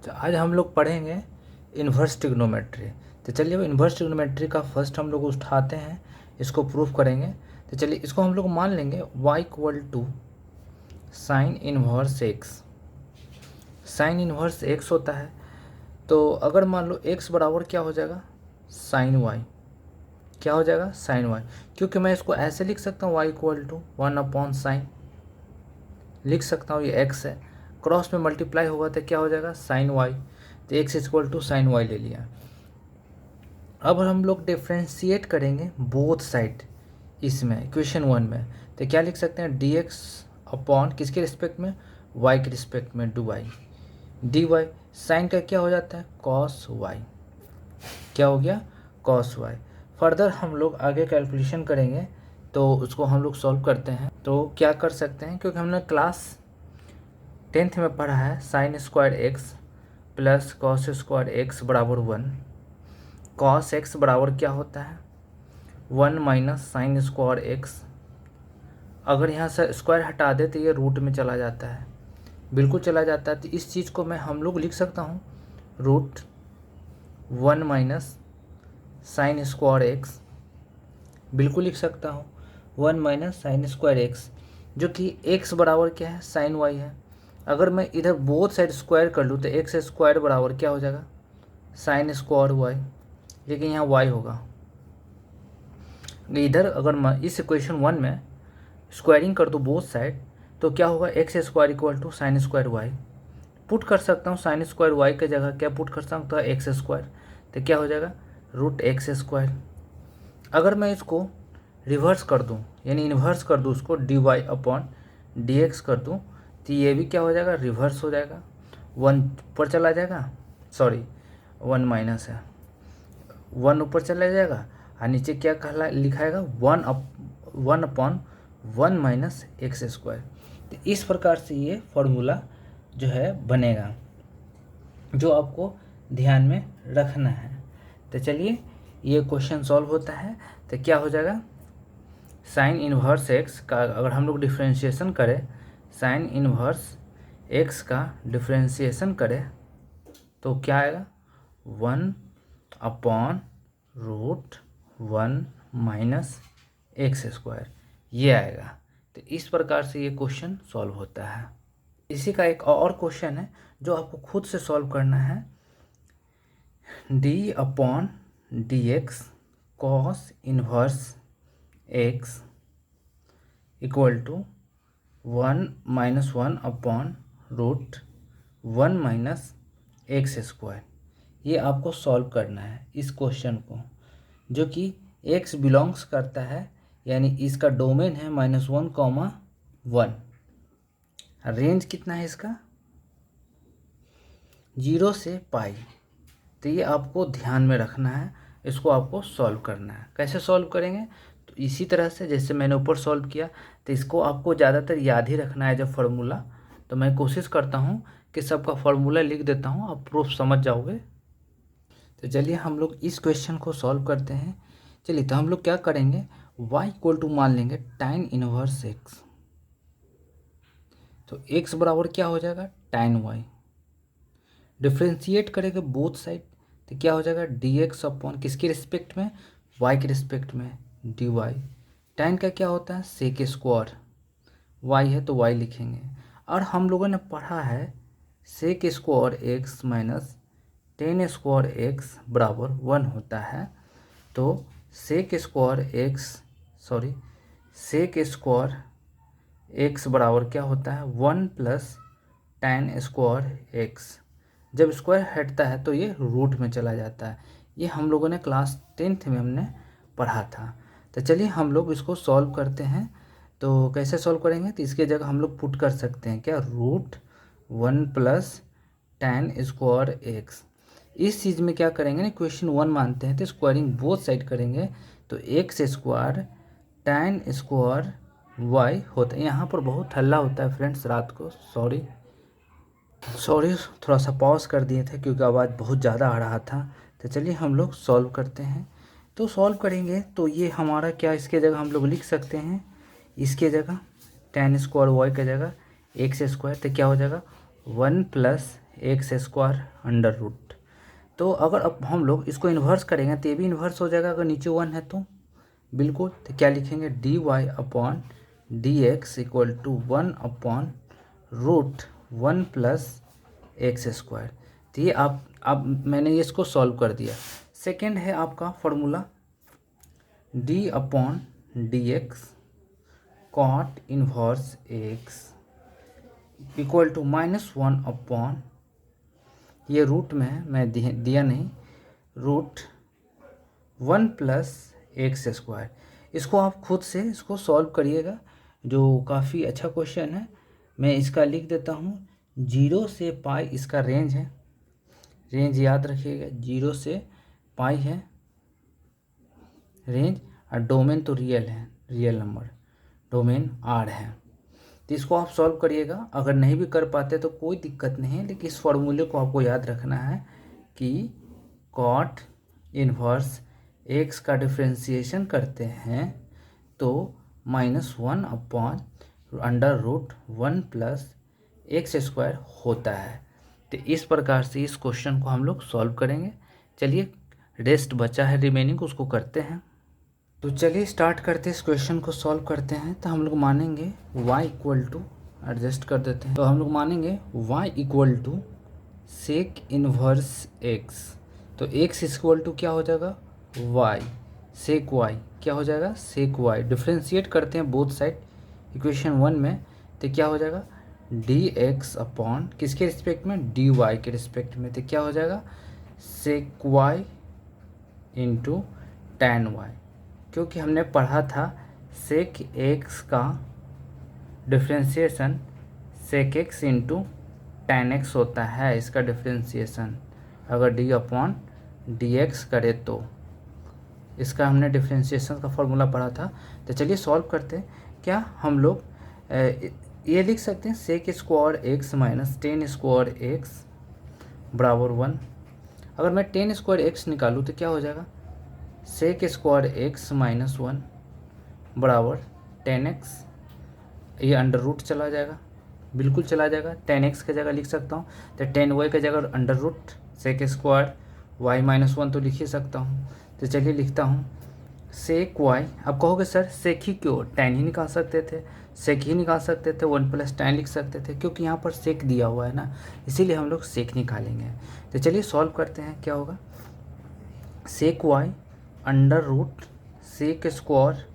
तो आज हम लोग पढ़ेंगे इन्वर्स ट्रिग्नोमेट्री। तो चलिए अब इन्वर्स ट्रिग्नोमेट्री का फर्स्ट हम लोग उठाते हैं, इसको प्रूफ करेंगे। तो चलिए इसको हम लोग मान लेंगे y equal to sine inverse x. Sine inverse x होता है, तो अगर मान लो x बराबर क्या हो जाएगा, साइन वाई। क्या हो जाएगा, साइन वाई। क्योंकि मैं इसको ऐसे लिख सकता हूँ y इक्वल टू 1/sin लिख सकता हूँ, ये x है, क्रॉस में मल्टीप्लाई होगा तो क्या हो जाएगा, साइन वाई। तो x equal to sine y ले लिया। अब हम लोग डिफ्रेंशिएट करेंगे बोथ साइड इसमें इक्वेशन 1 में। तो क्या लिख सकते हैं, dx अपॉन किसके रिस्पेक्ट में, y के रिस्पेक्ट में dy साइन का क्या हो जाता है, कॉस y। क्या हो गया, कॉस y। फर्दर हम लोग आगे कैलकुलेशन करेंगे, तो उसको हम लोग सॉल्व करते हैं। तो क्या कर सकते हैं, क्योंकि हमने क्लास 10th में पढ़ा है sign square x plus cos square x बराबर 1। कॉस एक्स बराबर क्या होता है, 1 माइनस साइन स्क्वायर एक्स। अगर यहाँ से स्क्वायर हटा दे तो ये रूट में चला जाता है, बिल्कुल चला जाता है। तो इस चीज़ को मैं हम लोग लिख सकता हूँ root 1 minus sine square x, बिल्कुल लिख सकता हूँ 1 माइनस साइन स्क्वायर एक्स, जो कि x बराबर क्या है, साइन वाई है। अगर मैं इधर बोथ साइड स्क्वायर कर लूँ तो एक्स स्क्वायर बराबर क्या हो जाएगा, साइन स्क्वायर वाई, लेकिन यहाँ y होगा। इधर अगर मैं इस इक्वेशन 1 में स्क्वायरिंग कर दूँ बोथ साइड, तो क्या होगा, x square equal to sine square y. Put कर सकता हूँ साइन स्क्वायर वाई की जगह क्या पुट कर सकता हूँ, एक्स स्क्वायर। तो क्या हो जाएगा, रूट एक्स स्क्वायर। अगर मैं इसको रिवर्स कर दूं, यानी इन्वर्स कर दूं, उसको dy अपॉन डी एक्स कर दूं, तो ये भी क्या हो जाएगा, रिवर्स हो जाएगा, 1 ऊपर चला जाएगा, सॉरी 1 माइनस है, 1 ऊपर चला जाएगा, और नीचे क्या कहला लिखाएगा, 1 अपॉन 1 माइनस एक्स स्क्वायर। तो इस प्रकार से ये फॉर्मूला जो है बनेगा, जो आपको ध्यान में रखना है। तो चलिए ये क्वेश्चन सॉल्व होता है। तो क्या हो जाएगा, साइन इन्वर्स एक्स का अगर हम लोग डिफ्रेंशिएशन करें, साइन इन्वर्स एक्स का डिफ्रेंशिएशन करें तो क्या आएगा, 1 upon root 1 minus x square, ये आएगा। तो इस प्रकार से ये क्वेश्चन सॉल्व होता है। इसी का एक और क्वेश्चन है जो आपको खुद से सॉल्व करना है, d upon D x cos inverse x equal to 1 minus 1 upon root 1 minus x square. ये आपको सॉल्व करना है इस क्वेश्चन को, जो कि x बिलोंग्स करता है, यानी इसका डोमेन है -1, रेंज कितना है इसका, 0 से पाई। तो ये आपको ध्यान में रखना है, इसको आपको सॉल्व करना है। कैसे सॉल्व करेंगे, तो इसी तरह से जैसे मैंने ऊपर सॉल्व किया, तो इसको आपको ज़्यादातर याद ही रखना है जब फार्मूला। तो मैं कोशिश करता हूँ कि सबका फार्मूला लिख देता हूँ, आप प्रूफ समझ जाओगे। तो चलिए हम लोग इस क्वेश्चन को सॉल्व करते हैं। चलिए तो हम लोग क्या करेंगे, y इक्वल टू मान लेंगे tan इनवर्स x। तो x बराबर क्या हो जाएगा, tan y। डिफ्रेंशिएट करेंगे बोथ साइड, तो क्या हो जाएगा, dx अपॉन किसके रिस्पेक्ट में, y के रिस्पेक्ट में dy। tan का क्या होता है, सेक स्क्वायर, y है तो y लिखेंगे। और हम लोगों ने पढ़ा है sec square x minus tan square x बराबर 1 होता है। तो सेक स्क्वायर एक्स बराबर क्या होता है, 1 प्लस tan स्क्वायर एक्स। जब स्क्वायर हटता है तो ये रूट में चला जाता है। ये हम लोगों ने क्लास 10th में हमने पढ़ा था। तो चलिए हम लोग इसको सॉल्व करते हैं। तो कैसे सॉल्व करेंगे, तो इसके जगह हम लोग पुट कर सकते हैं क्या, root 1 plus tan square x. इस चीज़ में क्या करेंगे ना, क्वेश्चन 1 मानते हैं तो स्क्वायरिंग बोथ साइड करेंगे, तो x square tan square y होता है। यहाँ पर बहुत हल्ला होता है फ्रेंड्स रात को, सॉरी थोड़ा सा पॉज कर दिए थे क्योंकि आवाज़ बहुत ज़्यादा आ रहा था। तो चलिए हम लोग सॉल्व करते हैं। तो सॉल्व करेंगे तो ये हमारा क्या, इसके जगह हम लोग लिख सकते हैं, इसके जगह tan स्क्वायर वाई की जगह एक्स स्क्वायर, तो क्या हो जाएगा 1 plus x square under root. तो अगर अब हम लोग इसको इन्वर्स करेंगे तो ये भी इन्वर्स हो जाएगा अगर नीचे 1 है तो बिल्कुल। तो क्या लिखेंगे, d Y upon D x equal to 1 upon root 1 plus x square. तो ये आप मैंने ये इसको सॉल्व कर दिया। सेकेंड है आपका formula d upon D x cot inverse x equal to -1 upon, ये रूट में है मैं दिया नहीं, रूट 1 प्लस एक्स स्क्वायर। इसको आप खुद से इसको सॉल्व करिएगा, जो काफ़ी अच्छा क्वेश्चन है। मैं इसका लिख देता हूँ, 0 से पाई इसका रेंज है, रेंज याद रखिएगा, 0 से पाई है रेंज, और डोमेन तो रियल है, रियल नंबर डोमेन आर है। तो इसको आप सॉल्व करिएगा। अगर नहीं भी कर पाते तो कोई दिक्कत नहीं है, लेकिन इस फॉर्मूले को आपको याद रखना है कि कॉट इन्वर्स एक्स का डिफ्रेंसिएशन करते हैं तो -1 upon under root 1 plus x square होता है। तो इस प्रकार से इस क्वेश्चन को हम लोग सॉल्व करेंगे। चलिए रेस्ट बचा है रिमेनिंग, उसको करते हैं। तो चलिए स्टार्ट करते हैं, इस क्वेश्चन को सॉल्व करते हैं। तो हम लोग मानेंगे y इक्वल टू, एडजस्ट कर देते हैं, तो हम लोग मानेंगे y equal to sec inverse x। तो x इक्वल टू क्या हो जाएगा, y, सेक y क्या हो जाएगा, सेक y। डिफ्रेंशिएट करते हैं बोथ साइड इक्वेशन 1 में, तो क्या हो जाएगा dx अपॉन किसके रिस्पेक्ट में, dy के रिस्पेक्ट में, तो क्या हो जाएगा sec y into tan y। क्योंकि हमने पढ़ा था सेक एक्स का differentiation sec x into tan x होता है, इसका डिफ्रेंशिएशन अगर डी अपॉन डी एक्स करे तो, इसका हमने डिफ्रेंशिएशन का फॉर्मूला पढ़ा था। तो चलिए सॉल्व करते हैं। क्या हम लोग ये लिख सकते हैं sec square x minus tan square x बराबर 1। अगर मैं टेन स्क्वायर एक्स निकालूँ तो क्या हो जाएगा, सेक स्क्वायर एक्स माइनस 1 बराबर टेन एक्स। ये अंडर रूट चला जाएगा, बिल्कुल चला जाएगा, टेन एक्स की जगह लिख सकता हूँ, तो टेन वाई की जगह under root sec square y minus 1 तो लिख ही सकता हूँ। तो चलिए लिखता हूँ सेक वाई। अब कहोगे सर सेक ही क्यों, टेन ही निकाल सकते थे, सेक ही निकाल सकते थे, 1 प्लस टेन लिख सकते थे, क्योंकि यहाँ पर सेक दिया हुआ है ना, इसीलिए हम लोग सेक निकालेंगे। तो चलिए सॉल्व करते हैं। क्या होगा, sec y under root sec square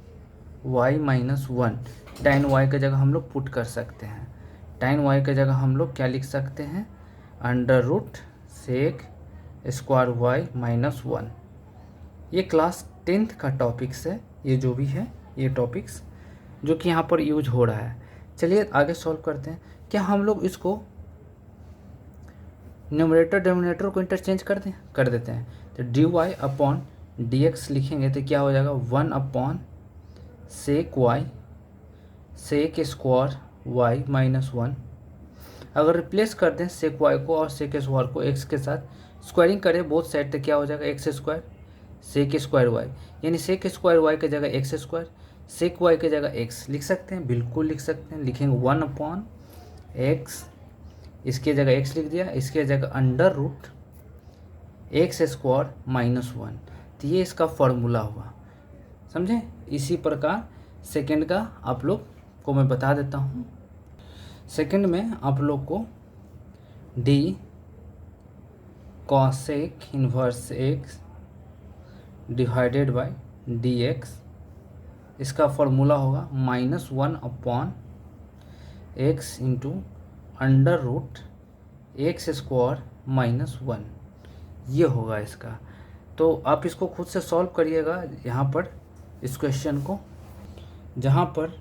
y minus 1, tan y की जगह हम लोग पुट कर सकते हैं, टैन वाई की जगह हम लोग क्या लिख सकते हैं, under root sec square y minus 1। ये क्लास 10th का टॉपिक्स है, ये जो भी है ये टॉपिक्स जो कि यहाँ पर यूज हो रहा है। चलिए आगे सॉल्व करते हैं। क्या हम लोग इसको न्यूमरेटर डिनोमिनेटर को इंटरचेंज कर देते हैं, तो d Y upon D x लिखेंगे तो क्या हो जाएगा 1 upon sec y sec square y minus 1। अगर रिप्लेस कर दें सेक वाई को और सेक स्क्वायर को एक्स के साथ, स्क्वायरिंग करें बोथ साइड, तो क्या हो जाएगा x square sec square y, यानी सेक स्क्वायर वाई की जगह एक्स स्क्वायर, सेक वाई की जगह एक्स लिख सकते हैं, बिल्कुल लिख सकते हैं। लिखेंगे 1 अपॉन एक्स, इसके जगह एक्स लिख दिया, इसके जगह under root x square minus 1। तो ये इसका फॉर्मूला हुआ, समझे। इसी प्रकार सेकंड का आप लोग को मैं बता देता हूँ। सेकंड में आप लोग को d cosec inverse x divided by d x, इसका फॉर्मूला होगा -1 upon x into under root x square minus 1, ये होगा इसका। तो आप इसको खुद से सॉल्व करिएगा यहाँ पर इस क्वेश्चन को, जहाँ पर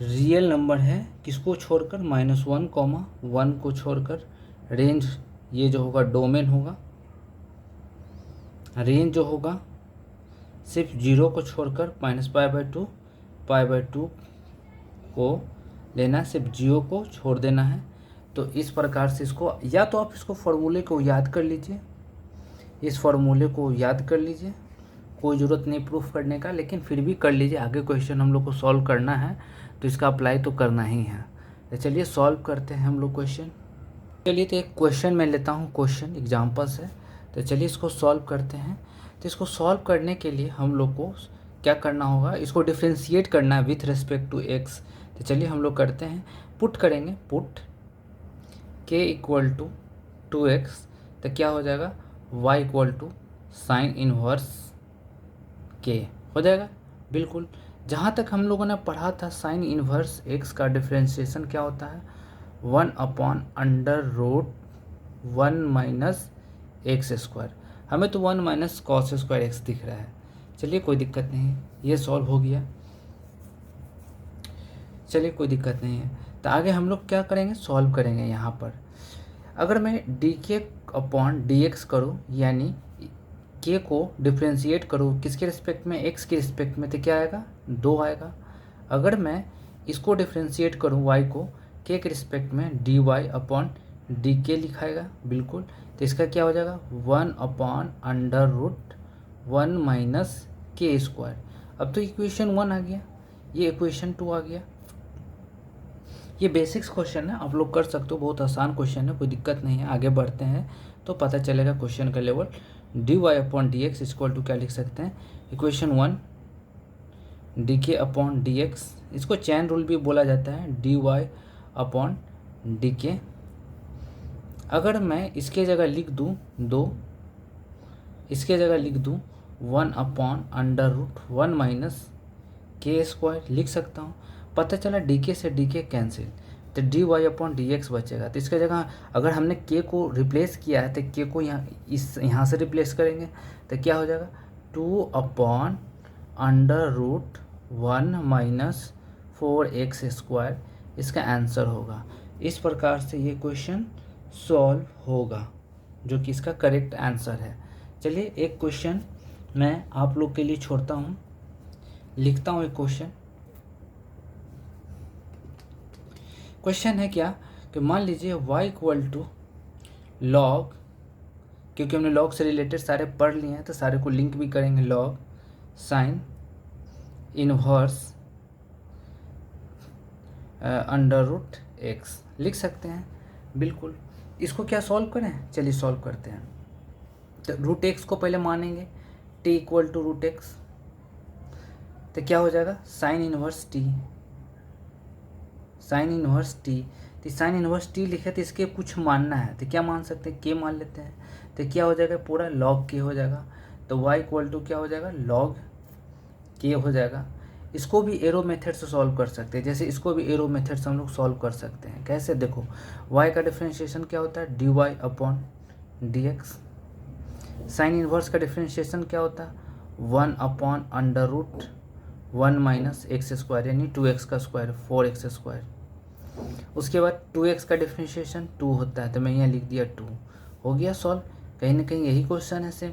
रियल नंबर है किसको छोड़कर, -1, 1 को छोड़कर, रेंज ये जो होगा डोमेन होगा, रेंज जो होगा सिर्फ 0 को छोड़कर -π/2 π/2 को लेना है, सिर्फ 0 को छोड़ देना है। तो इस प्रकार से इसको, या तो आप इसको फॉर्मूले को याद कर लीजिए, इस फॉर्मूले को याद कर लीजिए, कोई ज़रूरत नहीं प्रूफ करने का, लेकिन फिर भी कर लीजिए, आगे क्वेश्चन हम लोग को सॉल्व करना है तो इसका अप्लाई तो करना ही है। तो चलिए सॉल्व करते हैं हम लोग क्वेश्चन। चलिए तो एक क्वेश्चन मैं लेता हूँ, क्वेश्चन एग्जाम्पल से। तो चलिए इसको सॉल्व करते हैं। तो इसको सॉल्व करने के लिए हम लोग को क्या करना होगा, इसको डिफ्रेंशिएट करना है विथ रिस्पेक्ट टू एक्स। तो चलिए हम लोग करते हैं, पुट करेंगे, पुट के इक्वल टू 2x। तो क्या हो जाएगा, y equal to sine inverse के हो जाएगा। बिल्कुल, जहाँ तक हम लोगों ने पढ़ा था साइन इनवर्स x का डिफ्रेंशिएशन क्या होता है, 1/√1 माइनस एक्स स्क्वायर। हमें तो 1 माइनस कॉस स्क्वायर एक्स दिख रहा है। चलिए कोई दिक्कत नहीं है, ये सॉल्व हो गया। चलिए कोई दिक्कत नहीं है। तो आगे हम लोग क्या करेंगे, सॉल्व करेंगे। यहाँ पर अगर मैं डी के अपॉन डी एक्स करूँ, यानी के को डिफ्रेंशिएट करूँ किसके रिस्पेक्ट में, एक्स के रिस्पेक्ट में, तो क्या आएगा, 2 आएगा। अगर मैं इसको डिफ्रेंशिएट करूँ वाई को के रिस्पेक्ट में, डी वाई अपॉन डी के लिखाएगा। बिल्कुल, तो इसका क्या हो जाएगा, 1/√1 माइनस के स्क्वायर। अब तो इक्वेशन 1 आ गया, ये इक्वेशन 2 आ गया। ये बेसिक्स क्वेश्चन है, आप लोग कर सकते हो, बहुत आसान क्वेश्चन है, कोई दिक्कत नहीं है। आगे बढ़ते हैं तो पता चलेगा क्वेश्चन का level. D Y upon D x equal to क्या लिख सकते हैं, इक्वेशन 1 डी के अपॉन डी एक्स, इसको चैन रूल भी बोला जाता है, डी वाई अपॉन डी के। अगर मैं इसके जगह लिख दूँ 2, इसके जगह लिख दूँ 1/√1 माइनस के स्क्वायर लिख सकता हूँ। पता चला डी के से डी के कैंसिल, तो d Y upon D x बचेगा। तो इसके जगह अगर हमने के को रिप्लेस किया है तो के को यहाँ से रिप्लेस करेंगे, तो क्या हो जाएगा, 2/√1 माइनस 4x स्क्वायर इसका आंसर होगा। इस प्रकार से ये क्वेश्चन सॉल्व होगा, जो कि इसका करेक्ट आंसर है। चलिए एक क्वेश्चन मैं आप लोग के लिए छोड़ता हूँ, लिखता हूँ एक क्वेश्चन। क्वेश्चन है क्या कि मान लीजिए y इक्वल टू लॉग, क्योंकि हमने लॉग से रिलेटेड सारे पढ़ लिए हैं तो सारे को लिंक भी करेंगे, लॉग साइन इनवर्स √x लिख सकते हैं। बिल्कुल, इसको क्या सॉल्व करें, चलिए सॉल्व करते हैं। तो √x को पहले मानेंगे, t इक्वल टू √x, तो क्या हो जाएगा, sine inverse t, sine inverse T. तो साइन इनवर्स टी लिखे तो इसके कुछ मानना है, तो क्या मान सकते हैं, के मान लेते हैं। तो क्या हो जाएगा, पूरा लॉग के हो जाएगा। तो y इक्वल टू क्या हो जाएगा, लॉग के हो जाएगा। इसको भी एरो मेथड से सॉल्व कर सकते हैं, जैसे इसको भी एरो मेथड से हम लोग सॉल्व कर सकते हैं। कैसे, देखो y का डिफ्रेंशिएशन क्या होता है, d Y upon D x. Sine inverse का डिफ्रेंशिएशन क्या होता है, 1/√1 माइनस एक्स स्क्वायर, यानी 2x का स्क्वायर, 4x स्क्वायर। उसके बाद 2x का डिफ्रेंशिएशन 2 होता है, तो मैं यहाँ लिख दिया 2, हो गया सॉल्व। कहीं ना कहीं यही क्वेश्चन है सेम।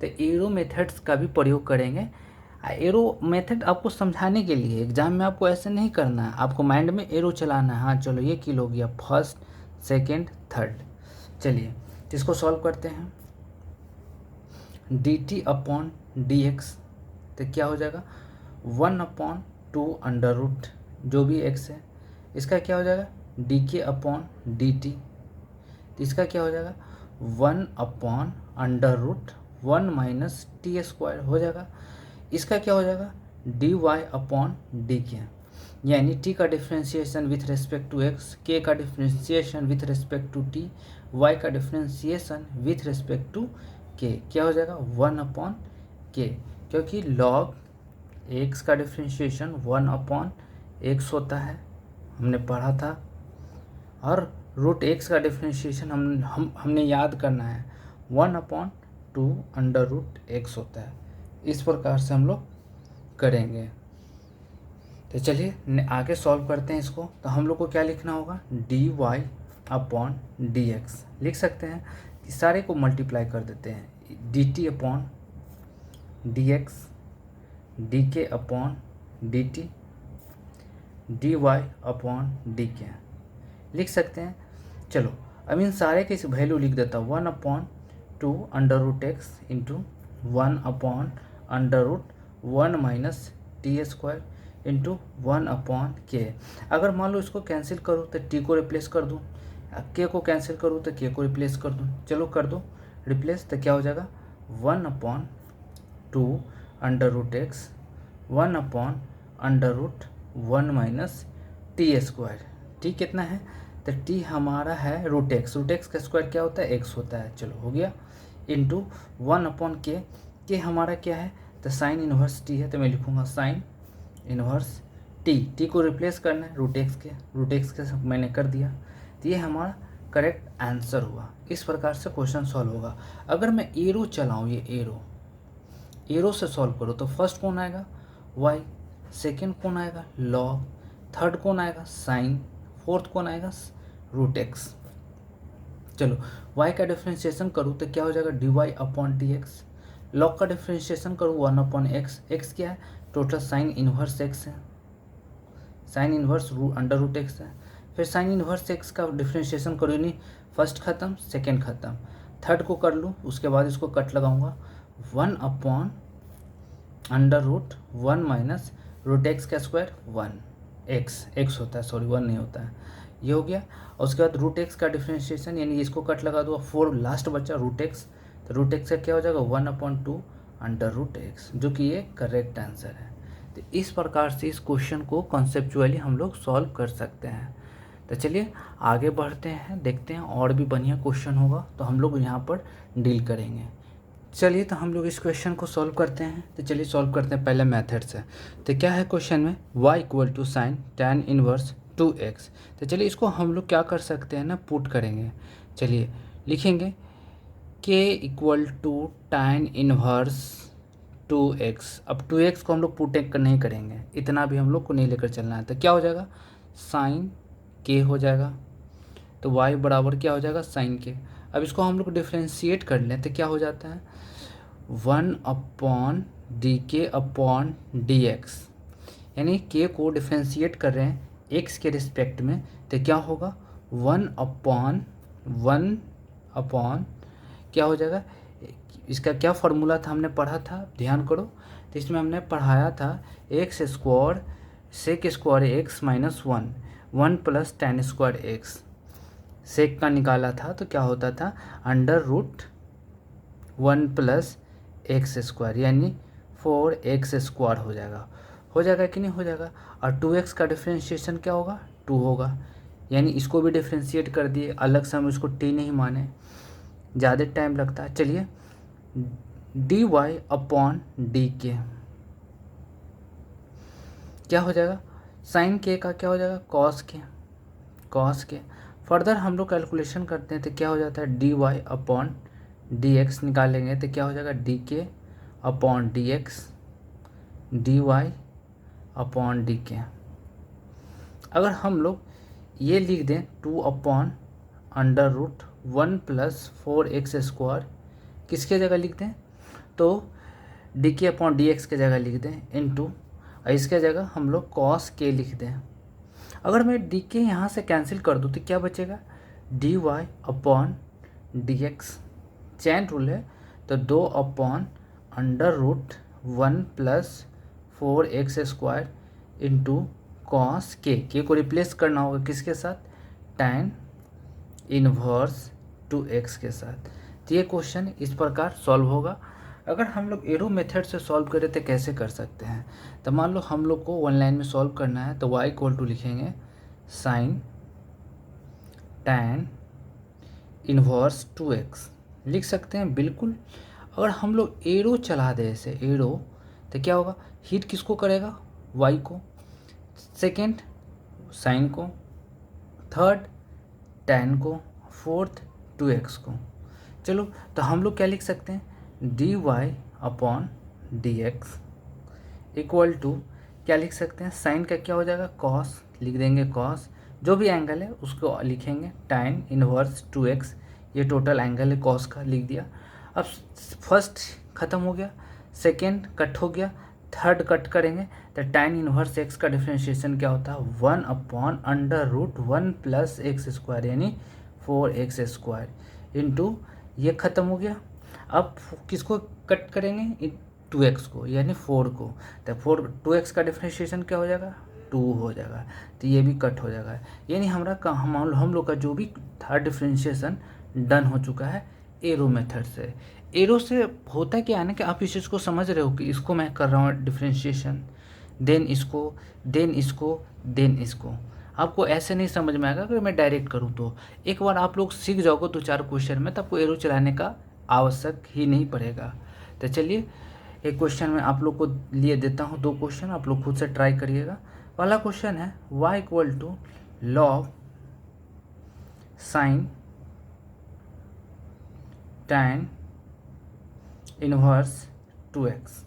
तो एरो मेथड्स का भी प्रयोग करेंगे। एरो मेथड आपको समझाने के लिए, एग्जाम में आपको ऐसे नहीं करना है, आपको माइंड में एरो चलाना है। हाँ चलो, ये किल हो गया, फर्स्ट सेकेंड थर्ड। चलिए तो इसको सॉल्व करते हैं। D T upon D x, तो क्या हो जाएगा, 1/2 जो भी x है, इसका क्या हो जाएगा, डी के अपॉन डी टी। तो इसका क्या हो जाएगा, 1/√1 माइनस टी स्क्वायर हो जाएगा। इसका क्या हो जाएगा, डी वाई अपॉन डी के, यानी t का differentiation with respect to x, k का differentiation with respect to t, y का differentiation with respect to k, क्या हो जाएगा, 1/k, क्योंकि log x का डिफ्रेंशिएशन 1/x होता है, हमने पढ़ा था। और √x का डिफ्रेंशिएशन हमने याद करना है, 1/2 होता है। इस प्रकार से हम लोग करेंगे। तो चलिए आगे सॉल्व करते हैं इसको। तो हम लोग को क्या लिखना होगा, D Y upon D X लिख सकते हैं। सारे को मल्टीप्लाई कर देते हैं, D T upon D X, D के upon D T, D Y upon D K लिख सकते हैं। चलो अब इन सारे के वैल्यू लिख देता हूँ, 1/2 into 1/√1 minus t square into 1/k। अगर मान लो इसको कैंसिल करूँ तो t को रिप्लेस कर दूँ, के को कैंसिल करूँ तो के को रिप्लेस कर दूँ, चलो कर दो रिप्लेस, तो क्या हो जाएगा 1/2 under root x 1/√1 minus t square. T कितना है, तो टी हमारा है रूट एक्स का स्क्वायर क्या होता है, एक्स होता है, चलो हो गया, इंटू 1/k, के हमारा क्या है, तो साइन इनवर्स टी है, तो मैं लिखूँगा साइन इनवर्स टी को रिप्लेस करना है रूट एक्स के सब मैंने कर दिया, तो ये हमारा करेक्ट आंसर हुआ। इस प्रकार से क्वेश्चन सॉल्व होगा। अगर मैं एरो चलाऊँ, ये एरो से सॉल्व करो तो फर्स्ट कौन आएगा y, सेकेंड कौन आएगा log, थर्ड कौन आएगा साइन, फोर्थ कौन आएगा रूट एक्स। चलो y का डिफ्रेंशिएशन करूँ तो क्या हो जाएगा dy/dx, log का डिफ्रेंशिएशन करूँ 1/x, x क्या है टोटल साइन इनवर्स x है, sine inverse under root x है, फिर साइन इनवर्स एक्स का डिफ्रेंशिएशन करो, नहीं फर्स्ट खत्म सेकेंड खत्म, थर्ड को कर लूँ, उसके बाद इसको कट लगाऊंगा 1/√1 माइनस रूट एक्स का स्क्वायर 1, एक्स होता है, सॉरी 1 नहीं होता है, ये हो गया। और उसके बाद रूट एक्स का डिफ्रेंशिएशन यानी इसको कट लगा दो, 4 लास्ट बचा रूट एक्स, तो रूट एक्स का क्या हो जाएगा 1/2 अंडर रूट एक्स, जो कि ये करेक्ट आंसर है। तो इस प्रकार से इस क्वेश्चन को कॉन्सेप्चुअली हम लोग सॉल्व कर सकते हैं। तो चलिए आगे बढ़ते हैं, देखते हैं और भी बढ़िया क्वेश्चन होगा तो हम लोग यहाँ पर डील करेंगे। चलिए तो हम लोग इस क्वेश्चन को सॉल्व करते हैं। तो चलिए सॉल्व करते हैं पहले मेथड से। तो क्या है क्वेश्चन में y = sign tan inverse 2x। तो चलिए इसको हम लोग क्या कर सकते हैं ना, पुट करेंगे। चलिए लिखेंगे k = tan इनवर्स 2x। अब 2x को हम लोग पुट नहीं करेंगे, इतना भी हम लोग को नहीं लेकर चलना है। तो क्या हो जाएगा साइन k हो जाएगा, तो y बराबर क्या हो जाएगा साइन k। अब इसको हम लोग डिफ्रेंशिएट कर लें तो क्या हो जाता है 1/dk/dx, यानी k को डिफ्रेंशिएट कर रहे हैं x के रिस्पेक्ट में, तो क्या होगा 1/1 क्या हो जाएगा, इसका क्या फार्मूला था हमने पढ़ा था, ध्यान करो। तो इसमें हमने पढ़ाया था x square sec square x minus 1 plus tan square x, sec का निकाला था तो क्या होता था √1 प्लस एक्स स्क्वायर, यानी 4x स्क्वायर हो जाएगा कि नहीं हो जाएगा। और 2x का डिफ्रेंशिएशन क्या होगा 2 होगा, यानी इसको भी डिफ्रेंशिएट कर दिए, अलग से हम इसको t नहीं माने, ज़्यादा टाइम लगता है। चलिए dy/dk क्या हो जाएगा, साइन k का क्या हो जाएगा कॉस के। फर्दर हम लोग कैलकुलेशन करते हैं तो क्या हो जाता है dy/dx निकालेंगे तो क्या हो जाएगा dk/dx dy/dk। अगर हम लोग ये लिख दें 2/√1 प्लस 4x स्क्वायर, किसके जगह लिख दें तो dk/dx के जगह लिख दें इनटू, इसके जगह हम लोग cos k लिख दें। अगर मैं dk यहाँ से कैंसिल कर दूँ तो क्या बचेगा dy/dx, चैन रूल है तो 2/√1 plus 4x square into cos के को रिप्लेस करना होगा किसके साथ tan इनवर्स 2x के साथ। तो ये क्वेश्चन इस प्रकार सॉल्व होगा। अगर हम लोग एरो मेथड से सॉल्व करें तो कैसे कर सकते हैं, तो मान लो हम लोग को 1 लाइन में सॉल्व करना है तो y = लिखेंगे साइन tan इनवर्स 2x लिख सकते हैं बिल्कुल। अगर हम लोग एरो चला दें ऐसे एरो तो क्या होगा, हिट किसको करेगा y को, सेकेंड साइन को, थर्ड tan को, फोर्थ 2x को। चलो तो हम लोग क्या लिख सकते हैं dy/dx इक्वल टू क्या लिख सकते हैं, साइन का क्या हो जाएगा कॉस, लिख देंगे कॉस, जो भी एंगल है उसको लिखेंगे tan इनवर्स 2x, ये टोटल एंगल है कॉस का, लिख दिया। अब फर्स्ट ख़त्म हो गया, सेकेंड कट हो गया, थर्ड कट करेंगे तो tan इनवर्स x का डिफ्रेंशिएशन क्या होता है 1/√1 प्लस एक्स स्क्वायर, यानी 4x स्क्वायर इंटू, ये ख़त्म हो गया। अब किसको कट करेंगे 2x को, यानी 4 को, तो 2x का डिफ्रेंशिएशन क्या हो जाएगा 2 हो जाएगा, तो ये भी कट हो जाएगा। यानी हम लोग का जो भी थर्ड डिफ्रेंशिएशन डन हो चुका है एरो मेथड से। एरो से होता क्या है ना कि आप इस चीज़ को समझ रहे हो कि इसको मैं कर रहा हूँ डिफ्रेंशिएशन, देन इसको, देन इसको, देन इसको। आपको ऐसे नहीं समझ में आएगा अगर मैं डायरेक्ट करूँ तो। एक बार आप लोग सीख जाओगे 2-4 क्वेश्चन में, तो आपको एरो चलाने का आवश्यक ही नहीं पड़ेगा। तो चलिए एक क्वेश्चन मैं आप लोग को लिए देता हूँ, 2 क्वेश्चन आप लोग खुद से ट्राई करिएगा। पहला क्वेश्चन है y equal to log sine tan inverse 2x।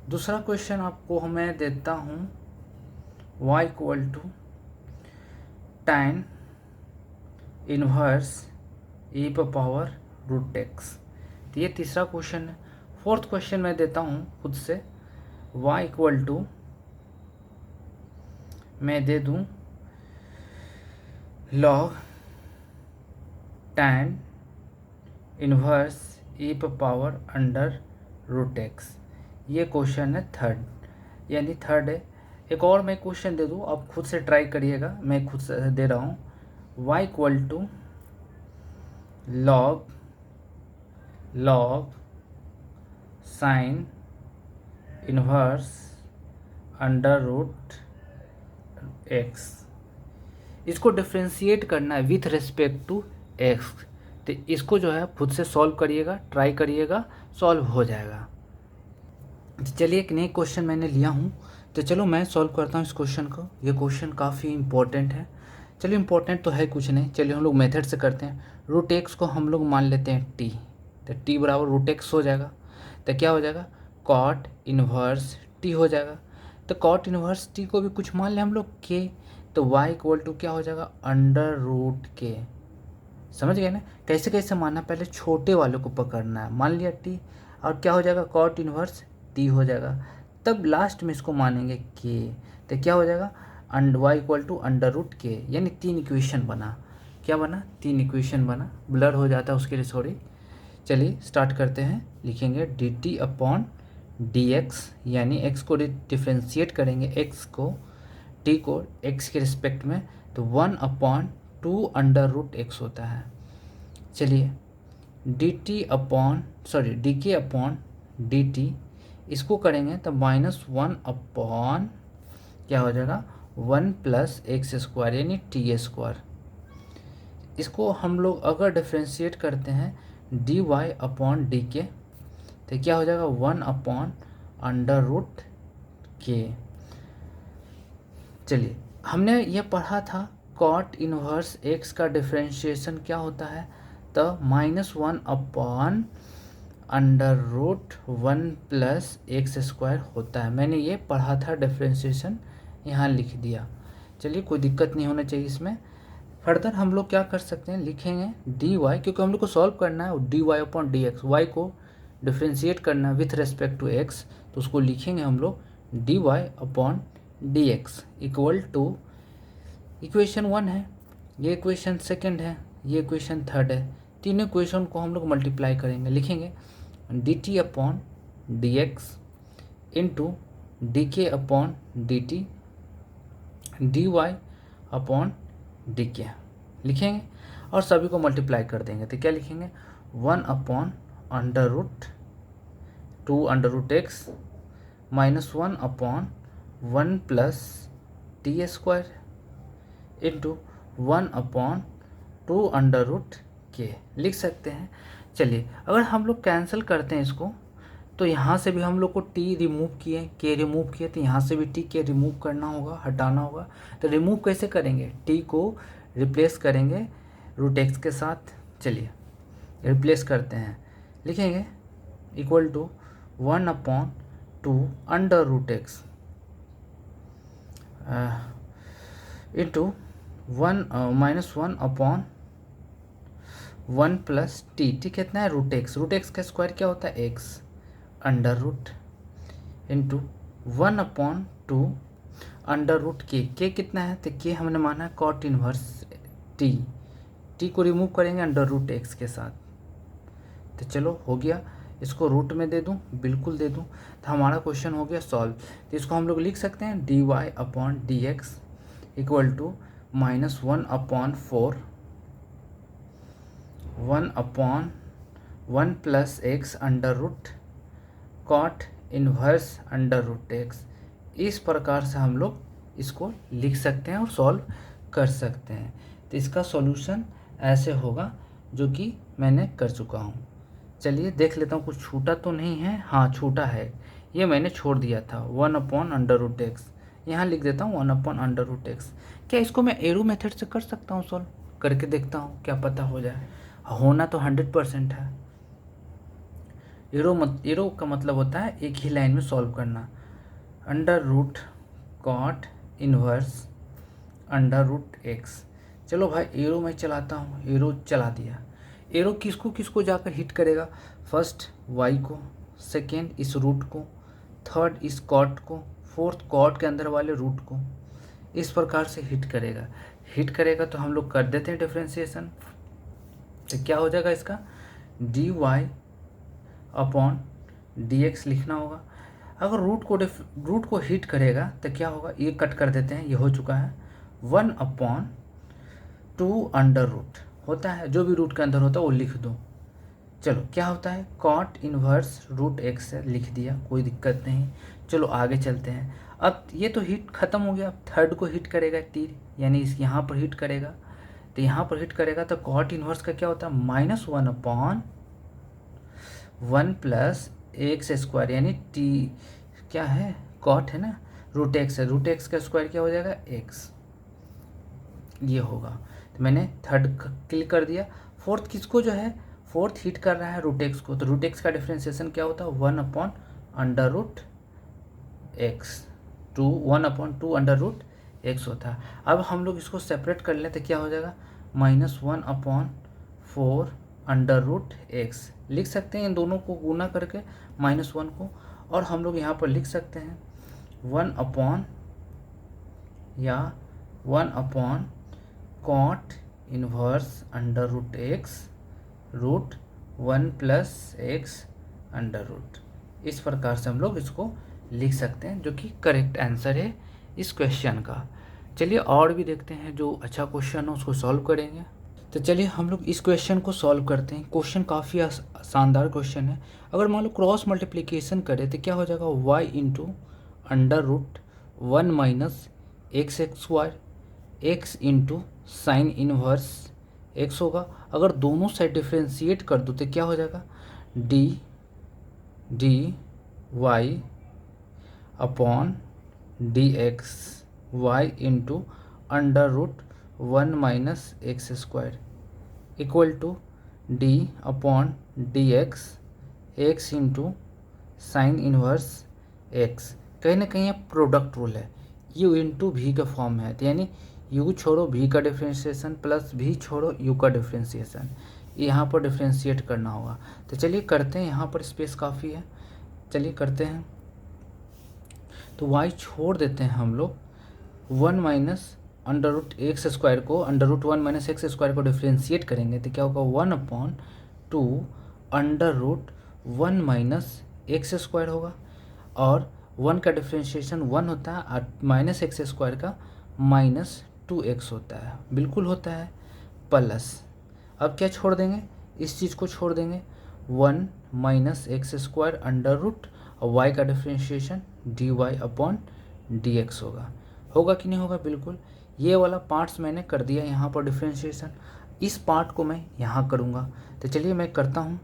दूसरा क्वेश्चन आपको मैं देता हूँ y equal to tan inverse e पर पावर रूट x। तो ये तीसरा क्वेश्चन है। फोर्थ क्वेश्चन मैं देता हूँ खुद से y इक्वल टू, मैं दे दूँ log tan इनवर्स e पर पावर अंडर रूट x। ये क्वेश्चन है थर्ड, यानी थर्ड है। एक और मैं क्वेश्चन दे दूँ, आप खुद से ट्राई करिएगा, मैं खुद से दे रहा हूँ y equal to log sine inverse under root x। इसको डिफ्रेंशिएट करना है विथ रिस्पेक्ट टू x। तो इसको जो है खुद से सॉल्व करिएगा, ट्राई करिएगा, सॉल्व हो जाएगा। चलिए एक नए क्वेश्चन मैंने लिया हूँ, तो चलो मैं सॉल्व करता हूँ इस क्वेश्चन को। ये क्वेश्चन काफ़ी इंपॉर्टेंट है। चलिए इंपॉर्टेंट तो है कुछ नहीं, चलिए हम लोग मेथड से करते हैं। रूट एक्स को हम लोग मान लेते हैं t, तो t बराबर रूट एक्स हो जाएगा। तो क्या हो जाएगा, कॉट इनवर्स t हो जाएगा। तो कॉट इनवर्स t को भी कुछ मान लें हम लोग k, तो y इक्वल टू क्या हो जाएगा, अंडर रूट k। समझ गए ना कैसे कैसे मानना, पहले छोटे वाले को पकड़ना है। मान लिया t, और क्या हो जाएगा, कॉट इनवर्स t हो जाएगा। तब लास्ट में इसको मानेंगे k, तो क्या हो जाएगा, y equal to under root k। यानी 3 इक्वेशन बना। क्या बना, 3 इक्वेशन बना। ब्लर हो जाता है उसके लिए सॉरी। चलिए स्टार्ट करते हैं। लिखेंगे dt अपॉन dx, यानी x को डिफ्रेंशिएट करेंगे, x को t को x के रिस्पेक्ट में, तो 1/2 अंडर रूट x होता है। चलिए dt upon sorry dk upon dt, इसको करेंगे तो -1 अपॉन क्या हो जाएगा, 1 प्लस एक्स स्क्वायर यानी टी स्क्वायर। इसको हम लोग अगर डिफ्रेंशिएट करते हैं dy अपॉन dk, तो क्या हो जाएगा, 1 अपॉन अंडर रूट k। चलिए हमने ये पढ़ा था कॉट इनवर्स x का डिफ्रेंशिएशन क्या होता है, तो -1 upon under root 1 plus x square होता है। मैंने ये पढ़ा था, डिफ्रेंशिएशन यहाँ लिख दिया। चलिए कोई दिक्कत नहीं होना चाहिए इसमें। फर्दर हम लोग क्या कर सकते हैं, लिखेंगे dy, क्योंकि हम लोग को सॉल्व करना है dy अपॉन dx, y को डिफ्रेंशिएट करना है विथ रेस्पेक्ट टू x, तो उसको लिखेंगे हम लोग dy upon dx equal to, equation 1 है, ये इक्वेशन सेकंड है, ये इक्वेशन थर्ड है। तीनों इक्वेशन को हम लोग मल्टीप्लाई करेंगे, लिखेंगे dt upon dx into dk upon dt dy upon dk लिखेंगे, और सभी को मल्टीप्लाई कर देंगे। तो क्या लिखेंगे, 1 upon under root 2 under root x -1 upon 1 plus t square into 1 upon 2 under root के लिख सकते हैं। चलिए अगर हम लोग कैंसिल करते हैं इसको, तो यहाँ से भी हम लोग को t रिमूव किए, k रिमूव किए, तो यहाँ से भी t k रिमूव करना होगा, हटाना होगा। तो रिमूव कैसे करेंगे, t को रिप्लेस करेंगे रूट x के साथ। चलिए रिप्लेस करते हैं, लिखेंगे equal to 1 upon 2 under root x into 1 -1 upon 1 plus t कितना है, रूट एक्स का स्क्वायर क्या होता है, x under root into 1 upon 2 under root के कितना है, तो के हमने माना है कॉट इनवर्स टी को रिमूव करेंगे अंडर रूट एक्स के साथ। तो चलो हो गया, इसको रूट में दे दूँ, बिल्कुल दे दूँ, तो हमारा क्वेश्चन हो गया सॉल्व। तो इसको हम लोग लिख सकते हैं dy/dx equal to -1/4 1/1 + x under root cot inverse under root x. इस प्रकार से हम लोग इसको लिख सकते हैं और सॉल्व कर सकते हैं। तो इसका सॉल्यूशन ऐसे होगा जो कि मैंने कर चुका हूँ। चलिए देख लेता हूँ, कुछ छूटा तो नहीं है। हाँ छूटा है, ये मैंने छोड़ दिया था 1/√x। यहाँ लिख देता हूँ 1/√x। क्या इसको मैं एरो मेथड से कर सकता हूँ सॉल्व? करके देखता हूँ, क्या पता हो जाए। होना तो 100% है। एरो का मतलब होता है एक ही लाइन में सॉल्व करना। Under root cot inverse under root x. चलो भाई एरो मैं चलाता हूँ, एरो चला दिया। एरो किसको किसको जाकर हिट करेगा? फर्स्ट वाई को, सेकेंड इस रूट को, थर्ड इस कॉट को, फोर्थ कॉट के अंदर वाले रूट को। इस प्रकार से हिट करेगा। हिट करेगा तो हम लोग कर देते हैं डिफ्रेंसिएशन। तो क्या हो जाएगा इसका? dy/dx लिखना होगा। अगर रूट को हिट करेगा तो क्या होगा? ये कट कर देते हैं, ये हो चुका है 1/2 अंडर रूट होता है, जो भी रूट के अंदर होता है वो लिख दो। चलो क्या होता है? कॉट इन्वर्स रूट एक्स लिख दिया, कोई दिक्कत नहीं। चलो आगे चलते हैं। अब ये तो हिट खत्म हो गया, अब थर्ड को हिट करेगा तीर, यानी इस यहाँ पर हिट करेगा। तो यहाँ पर हिट करेगा तो कॉट इन्वर्स का क्या होता है? -1/1 + x², यानी टी क्या है? कॉट है ना, रूट एक्स है, रूट एक्स का स्क्वायर क्या हो जाएगा? एक्स। ये होगा। तो मैंने थर्ड क्लिक कर दिया। फोर्थ किसको जो है? फोर्थ हिट कर रहा है रूट एक्स को, तो रूट एक्स का डिफ्रेंसिएशन क्या होता है? 1/√x 1/2 अंडर रूट एक्स होता है। अब हम लोग इसको सेपरेट कर लें तो क्या हो जाएगा? -1/4 अंडर रूट एक्स लिख सकते हैं, इन दोनों को गुना करके -1 को। और हम लोग यहाँ पर लिख सकते हैं 1/1 cot inverse under root x root 1 + x under root. इस प्रकार से हम लोग इसको लिख सकते हैं, जो कि करेक्ट आंसर है इस क्वेश्चन का। चलिए और भी देखते हैं, जो अच्छा क्वेश्चन हो उसको सॉल्व करेंगे। तो चलिए हम लोग इस क्वेश्चन को सॉल्व करते हैं। क्वेश्चन काफ़ी शानदार क्वेश्चन है। अगर मान लो क्रॉस मल्टीप्लिकेशन करें तो क्या हो जाएगा? y × √1 - x² x × sine inverse x होगा। अगर दोनों साइड डिफ्रेंशिएट कर दो तो क्या हो जाएगा? dy/(y) dx y × √1 - x² equal to d/dx x × sine inverse x। कहीं ना कहीं प्रोडक्ट रूल है, u × v का फॉर्म है, तो यानी u छोड़ो v का डिफ्रेंशिएशन प्लस v छोड़ो u का डिफ्रेंशिएशन, यहाँ पर डिफ्रेंशिएट करना होगा। तो चलिए करते हैं, यहाँ पर स्पेस काफ़ी है, चलिए करते हैं। तो y छोड़ देते हैं हम लोग, 1 - √x² को √1 - x² को डिफ्रेंशिएट करेंगे तो क्या होगा? 1/2 √1 - x² होगा। और 1 का डिफ्रेंशिएशन 1 होता है और -x² का -2x होता है, बिल्कुल होता है। प्लस अब क्या छोड़ देंगे? इस चीज़ को छोड़ देंगे, 1 - x² अंडर रूट और y का डिफ्रेंशिएशन dy/dx होगा कि नहीं होगा? बिल्कुल। ये वाला पार्ट्स मैंने कर दिया यहाँ पर डिफ्रेंशिएशन, इस पार्ट को मैं यहाँ करूँगा। तो चलिए मैं करता हूँ।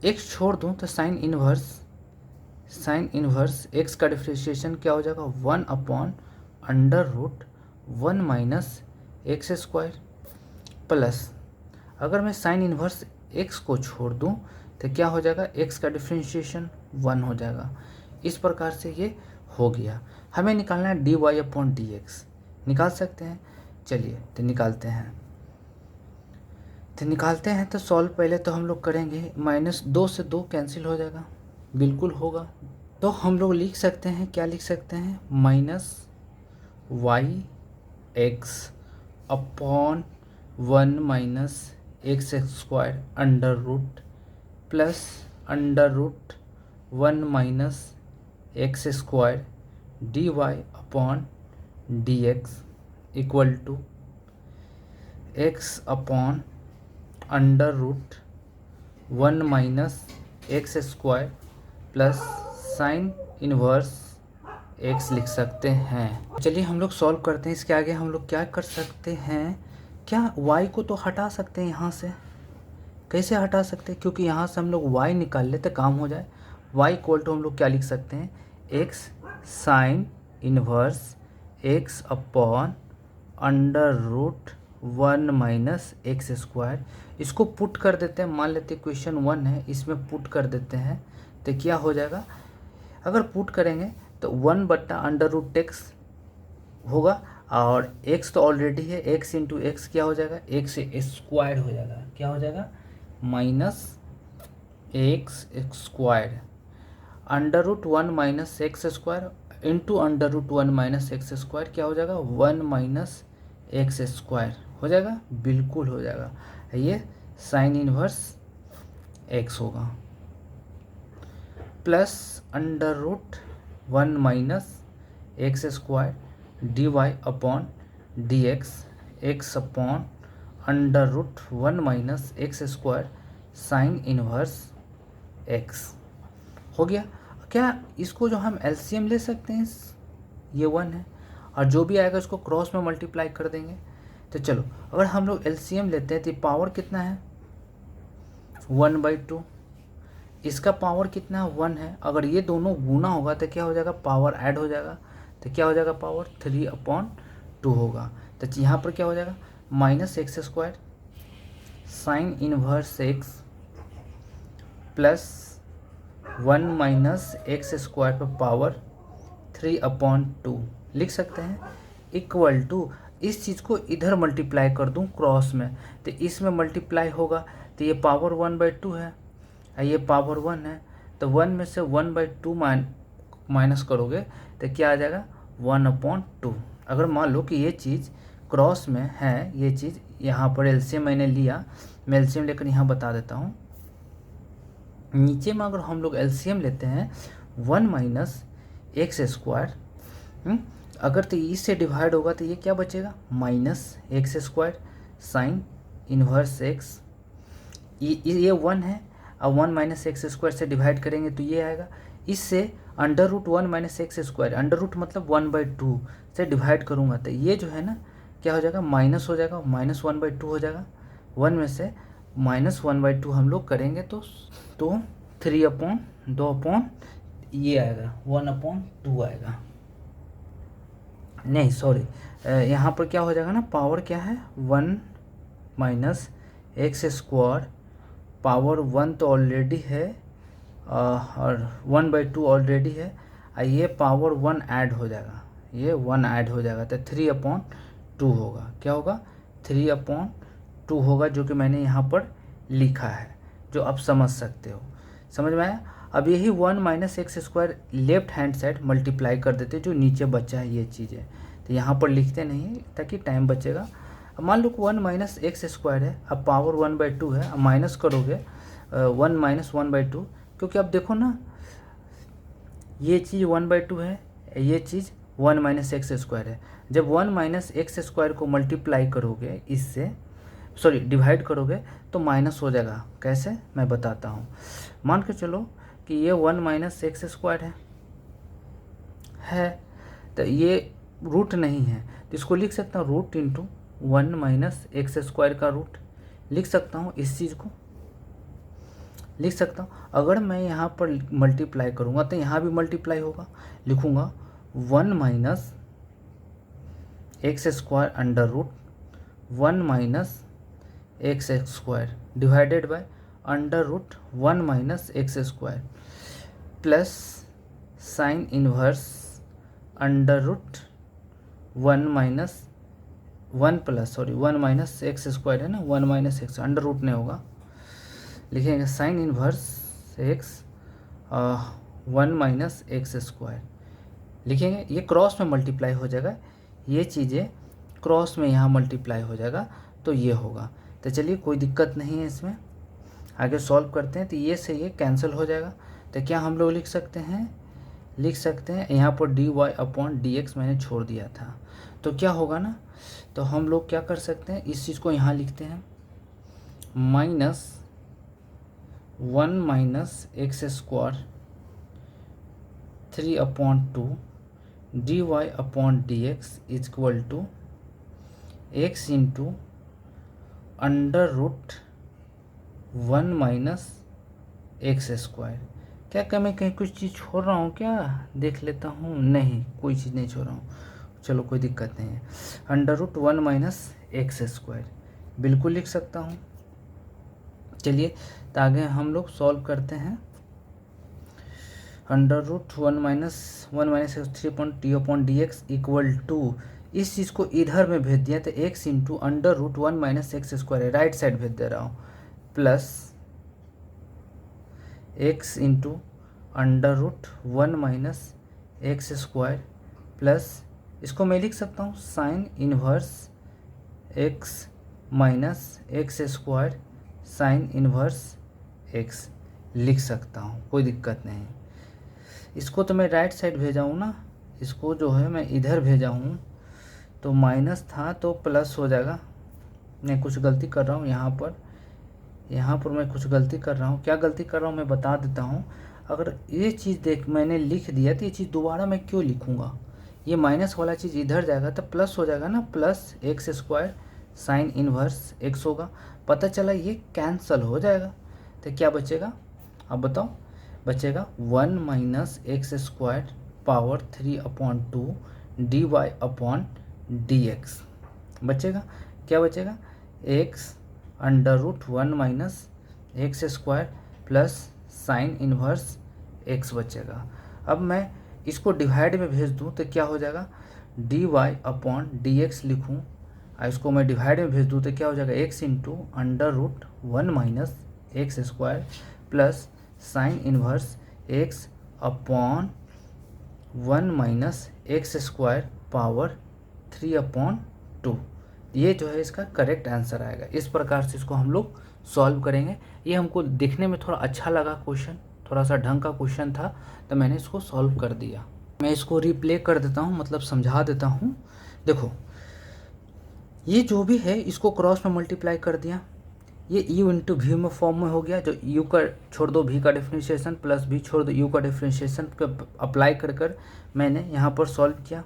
x छोड़ दूँ तो साइन इनवर्स x का डिफ्रेंशिएशन क्या हो जाएगा? 1/√1 - x² प्लस अगर मैं साइन इनवर्स x को छोड़ दूँ तो क्या हो जाएगा? x का डिफ्रेंशिएशन 1 हो जाएगा। इस प्रकार से ये हो गया। हमें निकालना है dy/dx, निकाल सकते हैं। चलिए तो निकालते हैं। तो सॉल्व पहले तो हम लोग करेंगे, -2 से 2 कैंसिल हो जाएगा, बिल्कुल होगा। तो हम लोग लिख सकते हैं, क्या लिख सकते हैं? -yx/1 - x² under root plus under root 1 minus x square d Y upon D x equal to x upon under root 1 minus x square plus sine inverse x लिख सकते हैं। चलिए हम लोग सॉल्व करते हैं। इसके आगे हम लोग क्या कर सकते हैं, क्या y को तो हटा सकते हैं यहाँ से। कैसे हटा सकते हैं, क्योंकि यहाँ से हम लोग y निकाल लेते काम हो जाए। y इक्वल टू हम लोग क्या लिख सकते हैं, x sine inverse x upon under root 1 minus x square. इसको पुट कर देते हैं, मान लेते हैं क्वेश्चन 1 है, इसमें पुट कर देते हैं तो क्या हो जाएगा, अगर पुट करेंगे तो 1 बट्टा अंडर रूट एक्स होगा और x तो ऑलरेडी है, x इंटू एक्स क्या हो जाएगा, एक्स स्क्वायर हो जाएगा, क्या हो जाएगा minus x square under root 1 minus x square into under root 1 minus x square क्या हो जाएगा 1 माइनस एक्स स्क्वायर हो जाएगा, बिल्कुल हो जाएगा। ये साइन इनवर्स एक्स होगा plus under root 1 minus x square d Y upon D x upon under root 1 minus x square sine inverse x हो गया। क्या इसको जो हम एलसीएम ले सकते हैं, ये 1 है और जो भी आएगा इसको क्रॉस में मल्टीप्लाई कर देंगे। तो चलो अगर हम लोग एलसीएम लेते हैं तो पावर कितना है 1/2, इसका पावर कितना है 1 है। अगर ये दोनों गुना होगा तो क्या हो जाएगा, पावर ऐड हो जाएगा, तो क्या हो जाएगा पावर 3/2 होगा। तो यहाँ पर क्या हो जाएगा minus x square sine inverse x plus 1 minus x square पर पावर 3/2 लिख सकते हैं इक्वल टू, इस चीज़ को इधर मल्टीप्लाई कर दूं क्रॉस में तो इसमें मल्टीप्लाई होगा तो ये पावर 1/2 है, ये पावर 1 है, तो 1 में से 1/2 माइनस करोगे तो क्या आ जाएगा 1/2। अगर मान लो कि ये चीज़ क्रॉस में है, ये चीज़ यहाँ पर एलसीएम मैंने लिया, मैं एलसीएम लेकर यहाँ बता देता हूँ। नीचे में अगर हम लोग एलसीएम लेते हैं 1 माइनस एक्स स्क्वायर, अगर तो इससे डिवाइड होगा तो ये क्या बचेगा minus x square sine inverse x, ये 1 है और 1 माइनस एक्स स्क्वायर से डिवाइड करेंगे तो ये आएगा, इससे under root 1 minus x square, under root मतलब 1/2 से डिवाइड करूँगा तो ये जो है ना क्या हो जाएगा माइनस हो जाएगा, माइनस 1/2 हो जाएगा। 1 में से माइनस 1/2 हम लोग करेंगे तो 3/2 ये आएगा 1/2 आएगा, नहीं सॉरी, यहाँ पर क्या हो जाएगा ना, पावर क्या है 1 माइनस एक्स स्क्वायर, पावर 1 तो ऑलरेडी है और 1/2 ऑलरेडी है, ये पावर 1 ऐड हो जाएगा, ये 1 ऐड हो जाएगा तो 3/2 होगा, क्या होगा 3/2 होगा, जो कि मैंने यहाँ पर लिखा है, जो आप समझ सकते हो। समझ में आया। अब यही 1 minus x square left hand side multiply कर देते, जो नीचे बचा है ये चीज़ें तो यहाँ पर लिखते नहीं ताकि टाइम बचेगा। अब मान लो 1 माइनस एक्स स्क्वायर है, अब पावर 1/2 है, अब माइनस करोगे 1 माइनस 1/2, क्योंकि अब देखो ना ये चीज़ 1/2 है, ये चीज़ 1 माइनस एक्स स्क्वायर है। जब 1 माइनस एक्स स्क्वायर को मल्टीप्लाई करोगे इससे, सॉरी डिवाइड करोगे तो माइनस हो जाएगा। कैसे मैं बताता हूँ। मान के चलो कि ये 1 माइनस एक्स स्क्वायर है तो ये रूट नहीं है तो इसको लिख सकता हूँ root into 1 minus x square का रूट लिख सकता हूँ, इस चीज़ को लिख सकता हूँ। अगर मैं यहाँ पर मल्टीप्लाई करूँगा तो यहाँ भी मल्टीप्लाई होगा, लिखूँगा 1 minus x square under root 1 minus x square divided by under root 1 minus x square plus sine inverse under root 1 minus 1 minus x square है ना, 1 माइनस एक्स अंडर रूट नहीं होगा, लिखेंगे sign inverse x 1 minus x square लिखेंगे। ये cross में multiply हो जाएगा, ये चीज़ें क्रॉस में यहाँ मल्टीप्लाई हो जाएगा तो ये होगा। तो चलिए कोई दिक्कत नहीं है इसमें। आगे सॉल्व करते हैं तो ये से ये कैंसिल हो जाएगा। तो क्या हम लोग लिख सकते हैं यहाँ पर dy/dx मैंने छोड़ दिया था, तो क्या होगा ना, तो हम लोग क्या कर सकते हैं, इस चीज़ को यहाँ लिखते हैं -1 - x² 3/2 dy/dx equal to x into √1 - x²। क्या मैं कहीं कुछ चीज़ छोड़ रहा हूँ क्या, देख लेता हूँ, नहीं कोई चीज़ नहीं छोड़ रहा हूँ, चलो कोई दिक्कत नहीं है। √1 - x² बिल्कुल लिख सकता हूँ। चलिए तो आगे हम लोग सॉल्व करते हैं। √1 - 3/2 इक्वल टू, इस चीज़ को इधर में भेज दिया तो x इंटू √1 - x² है, राइट साइड भेज दे रहा हूँ, plus x into √1 - x² plus, इसको मैं लिख सकता हूँ sign inverse x minus x² sign inverse x लिख सकता हूँ, कोई दिक्कत नहीं। इसको तो मैं राइट साइड भेजा हूँ ना, इसको जो है मैं इधर भेजा हूँ, तो माइनस था तो प्लस हो जाएगा। मैं कुछ गलती कर रहा हूँ यहाँ पर मैं कुछ गलती कर रहा हूँ, क्या गलती कर रहा हूँ मैं बता देता हूँ। अगर ये चीज़ मैंने लिख दिया तो ये चीज़ दोबारा मैं क्यों लिखूँगा, ये माइनस वाला चीज़ इधर जाएगा तो प्लस हो जाएगा ना, plus x² sign inverse x होगा। पता चला ये कैंसल हो जाएगा, तो क्या बचेगा अब बताओ, बचेगा 1 - x² पावर 3/2 dy/dx बचेगा। क्या बचेगा, x √1 - x² plus sign inverse x बचेगा। अब मैं इसको डिवाइड में भेज दूँ तो क्या हो जाएगा, dy/dx लिखूँ, इसको मैं डिवाइड में भेज दूँ तो क्या हो जाएगा, x into √1 - x² plus sign inverse x/1 - x² power 3/2, ये जो है इसका करेक्ट आंसर आएगा। इस प्रकार से इसको हम लोग सॉल्व करेंगे। ये हमको देखने में थोड़ा अच्छा लगा क्वेश्चन, थोड़ा सा ढंग का क्वेश्चन था, तो मैंने इसको सॉल्व कर दिया। मैं इसको रिप्ले कर देता हूँ, मतलब समझा देता हूँ। देखो ये जो भी है इसको क्रॉस में मल्टीप्लाई कर दिया, ये u इंटू वी में फॉर्म में हो गया, जो u का छोड़ दो v का डिफ्रेंशिएशन प्लस v छोड़ दो u का डिफ्रेंशिएशन अप्लाई कर मैंने यहाँ पर सॉल्व किया।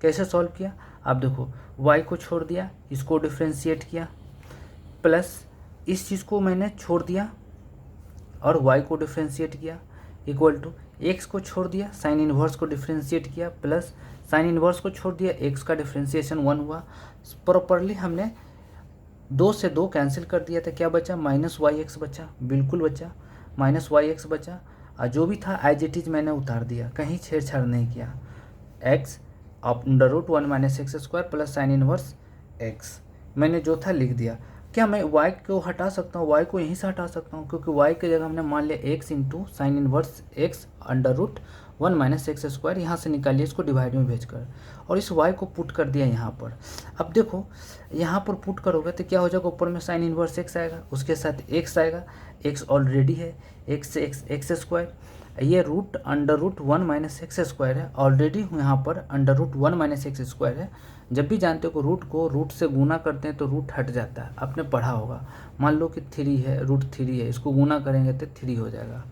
कैसे सॉल्व किया, आप देखो y को छोड़ दिया, इसको डिफ्रेंशिएट किया, प्लस इस चीज़ को मैंने छोड़ दिया और y को डिफ्रेंशिएट किया, इक्वल टू x को छोड़ दिया, साइन इन्वर्स को डिफ्रेंशिएट किया, प्लस साइन इन्वर्स को छोड़ दिया, x का डिफ्रेंशिएशन 1 हुआ। प्रॉपरली हमने 2 से 2 कैंसिल कर दिया, तो क्या बचा, -yx बचा, बिल्कुल बचा, -yx बचा। और जो भी था एज इट इज मैंने उतार दिया, कहीं छेड़छाड़ नहीं किया। x √1 - x² plus sign inverse x मैंने जो था लिख दिया। क्या मैं y को हटा सकता हूँ, y को यहीं से हटा सकता हूँ, क्योंकि y की जगह हमने मान लिया x into sine inverse x √1 - x², यहाँ से निकालिए इसको डिवाइड में भेजकर, और इस y को पुट कर दिया यहाँ पर। अब देखो यहाँ पर पुट करोगे तो क्या हो जाएगा, ऊपर में साइन इन्वर्स x आएगा, उसके साथ x आएगा, x ऑलरेडी है, x से x², ये √1 - x² है, ऑलरेडी यहाँ पर √1 - x² है। जब भी जानते हो को रूट से गुना करते हैं तो रूट हट जाता है, आपने पढ़ा होगा। मान लो कि 3 है, √3 है, इसको गुना करेंगे तो 3 हो जाएगा।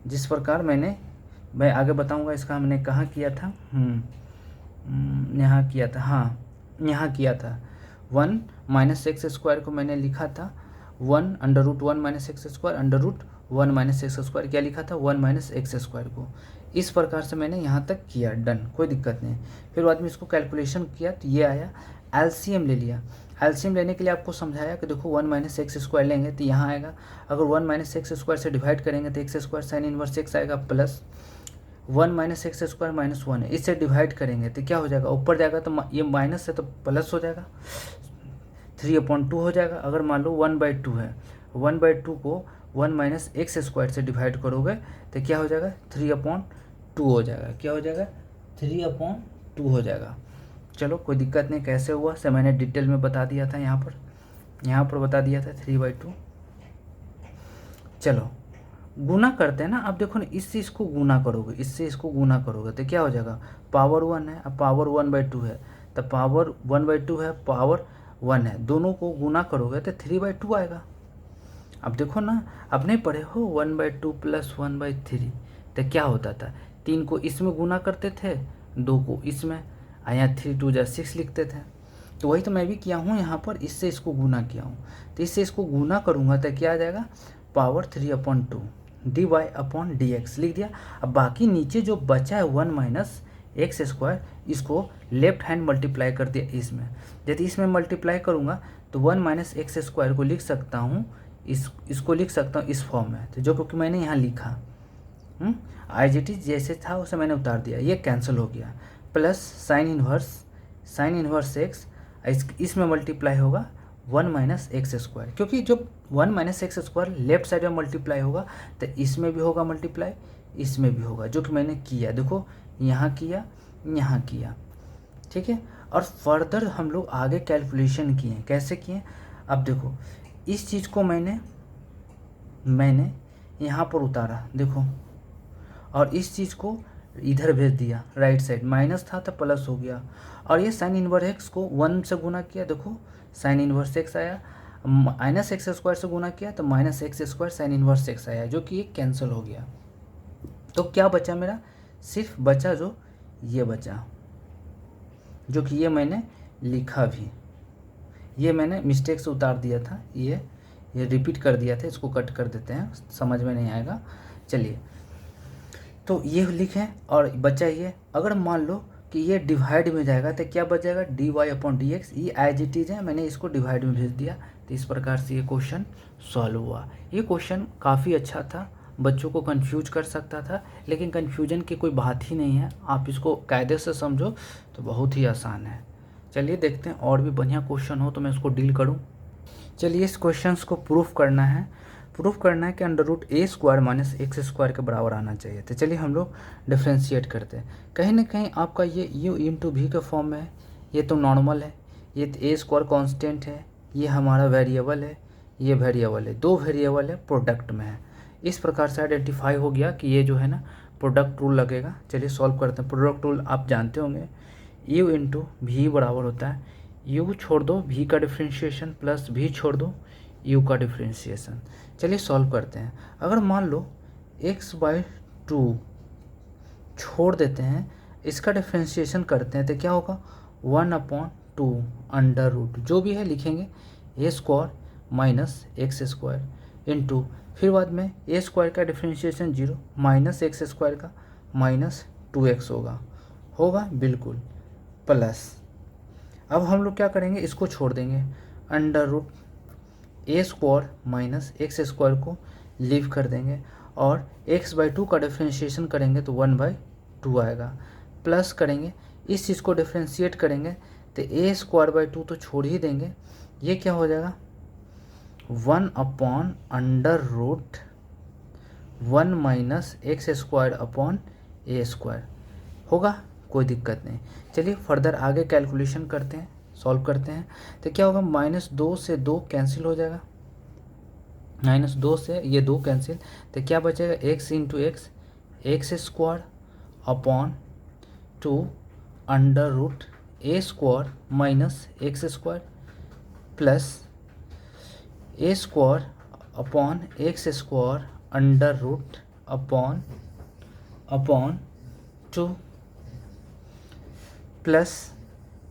जिस प्रकार मैं आगे बताऊंगा, इसका हमने कहाँ किया था, यहाँ किया था, हाँ यहाँ किया था। 1 - x² को मैंने लिखा था 1 √1 - x², √1 - x², क्या लिखा था, 1 - x² को। इस प्रकार से मैंने यहाँ तक किया, डन, कोई दिक्कत नहीं। फिर बाद में इसको कैलकुलेशन किया तो ये आया, एलसीएम ले लिया। एलसीएम लेने के लिए आपको समझाया कि देखो 1 - x² लेंगे तो यहाँ आएगा, अगर 1 - x² से डिवाइड करेंगे तो x² साइन इन्वर्स x आएगा, प्लस 1 - x² -1 है, इससे डिवाइड करेंगे तो क्या हो जाएगा, ऊपर जाएगा तो ये माइनस है तो प्लस हो जाएगा, 3/2 हो जाएगा। अगर मान लो 1/2 है, 1/2 को 1 - x² से डिवाइड करोगे तो क्या हो जाएगा, 3/2 हो जाएगा। क्या हो जाएगा, 3/2 हो जाएगा। चलो कोई दिक्कत नहीं, कैसे हुआ से मैंने डिटेल में बता दिया था यहाँ पर। यहाँ पर बता दिया था 3/2। चलो गुना करते हैं ना। अब देखो ना, इससे इसको गुना करोगे, इससे इसको गुना करोगे तो क्या हो जाएगा, पावर 1 है, अब पावर 1/2 है, तो पावर 1/2 है, पावर 1 है, दोनों को गुना करोगे तो 3/2 आएगा। अब देखो ना, अब नहीं पढ़े हो 1/2 + 1/3, तो क्या होता था, 3 को इसमें गुना करते थे, 2 को इसमें, यहाँ 3 2 6 लिखते थे। तो वही तो मैं भी किया हूँ यहाँ पर, इससे इसको गुना किया हूँ, तो इससे इसको गुना करूँगा तो क्या आ जाएगा, पावर 3/2 dy/dx लिख दिया। अब बाकी नीचे जो बचा है 1 - x², इसको लेफ्ट हैंड मल्टीप्लाई कर दिया इसमें। यदि इसमें मल्टीप्लाई करूँगा तो 1 - x² को लिख सकता हूँ, इसको लिख सकता हूँ इस फॉर्म में, तो जो क्योंकि मैंने यहाँ लिखा IGT जैसे था उसे मैंने उतार दिया, ये कैंसिल हो गया। प्लस साइन इनवर्स x, इसमें मल्टीप्लाई होगा 1 - x², क्योंकि जब 1 - x² लेफ्ट साइड में मल्टीप्लाई होगा तो इसमें भी होगा मल्टीप्लाई, इसमें भी होगा, जो कि मैंने किया, देखो यहाँ किया, यहाँ किया, ठीक है। और फर्दर हम लोग आगे कैलकुलेशन किए, कैसे किए, अब देखो इस चीज़ को मैंने यहाँ पर उतारा, देखो, और इस चीज़ को इधर भेज दिया राइट साइड, माइनस था तो प्लस हो गया, और ये साइन इनवर्स एक्स को 1 से गुना किया, देखो साइन इनवर्स एक्स आया, -x² से गुना किया तो -x² साइन इनवर्स एक्स आया, जो कि ये कैंसिल हो गया। तो क्या बचा मेरा, सिर्फ बचा जो ये बचा, जो कि ये मैंने लिखा भी, ये मैंने मिस्टेक से उतार दिया था, ये रिपीट कर दिया था, इसको कट कर देते हैं, समझ में नहीं आएगा। चलिए, तो ये लिखें और बचा ये, अगर मान लो कि ये डिवाइड में जाएगा तो क्या बचेगा, dy/dx, ये IGT है, मैंने इसको डिवाइड में भेज दिया, तो इस प्रकार से ये क्वेश्चन सॉल्व हुआ। ये क्वेश्चन काफ़ी अच्छा था, बच्चों को कंफ्यूज कर सकता था, लेकिन कंफ्यूजन की कोई बात ही नहीं है, आप इसको कायदे से समझो तो बहुत ही आसान है। चलिए देखते हैं, और भी बढ़िया क्वेश्चन हो तो मैं इसको डील करूँ। चलिए इस क्वेश्चन को प्रूफ करना है कि √a² - x² के बराबर आना चाहिए। तो चलिए हम लोग डिफ्रेंशिएट करते हैं, कहीं ना कहीं आपका ये u × v के फॉर्म में है, ये तो नॉर्मल है, ये a² कांस्टेंट है, ये हमारा वेरिएबल है, ये वेरिएबल है, 2 वेरिएबल है, प्रोडक्ट में है। इस प्रकार से आइडेंटिफाई हो गया कि ये जो है ना प्रोडक्ट रूल लगेगा। चलिए सॉल्व करते हैं। प्रोडक्ट रूल आप जानते होंगे, u × v बराबर होता है, u छोड़ दो v का डिफ्रेंशिएशन प्लस v छोड़ दो u का डिफ्रेंशिएशन। चलिए सॉल्व करते हैं। अगर मान लो x/2 छोड़ देते हैं, इसका डिफ्रेंशिएशन करते हैं तो क्या होगा, 1/2 अंडर रूट जो भी है लिखेंगे a² - x² इंटू, फिर बाद में a² का डिफ्रेंशिएशन 0 -x² का -2x होगा बिल्कुल, प्लस अब हम लोग क्या करेंगे, इसको छोड़ देंगे, अंडर रूट a² - x² को लीव कर देंगे, और x/2 का डिफ्रेंशिएशन करेंगे तो 1/2 आएगा, प्लस करेंगे, इस चीज़ को डिफ्रेंशिएट करेंगे तो a²/2 तो छोड़ ही देंगे, ये क्या हो जाएगा 1/√1 - x² a² होगा, कोई दिक्कत नहीं। चलिए फर्दर आगे कैलकुलेशन करते हैं, सॉल्व करते हैं। तो क्या होगा, -2 से 2 कैंसिल हो जाएगा, -2 से ये 2 कैंसिल, तो क्या बचेगा, x × x, x² / 2 under root a² - x² plus a² / x² under root upon 2, plus